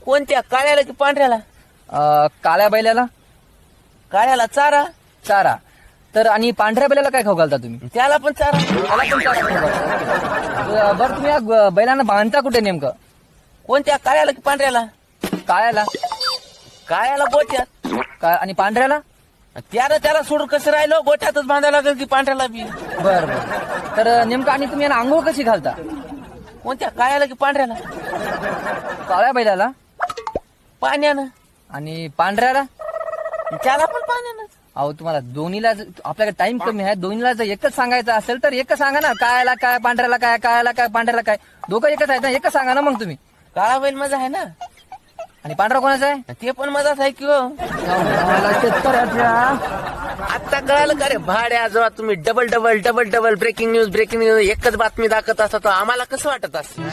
कोणत्या काळ्याला की पांढऱ्याला? काळ्या बैलाला काळ्याला चारा, चारा. तर आणि पांढऱ्या बैलाला काय खाऊ घालता तुम्ही? त्याला पण चारा. त्याला पण चारा खाऊ घालता. बरं तुम्ही या बैलांना बांधता कुठे नेमकं? कोणत्या काळ्याला की पांढऱ्याला? काळ्याला काळ्याला गोट्यात. आणि पांढऱ्याला? त्याला सोडून कसं राहिलो, गोट्यातच बांधायला लागेल की पांढऱ्याला बी. बरं बरं. तर नेमकं आणि तुम्ही यांना आंघोळ कशी घालता? कोणत्या काळ्याला की पांढऱ्याला? काळ्या बैलाला. पाण्यानं. आणि पांढऱ्याला? त्याला पण पाण्यानं. अहो तुम्हाला दोन्हीला आपल्याकडे टाइम कमी आहे, दोन्हीला जर एकच सांगायचं असेल तर एकच सांगा ना. काळ्याला काय, पांढऱ्याला काय, काळ्याला काय, पांढऱ्याला काय, दोघं एकच आहेत ना, एकच सांगा ना मग तुम्ही. काळा बैल माझा आहे ना, आणि पांढरा कोणाचा आहे? ते पण माझाच आहे की हो. आता कळालं का रे भाड्या, जेव्हा तुम्ही double double double double breaking news एकच बातमी दाखवत असता, तर आम्हाला कसं वाटत असं?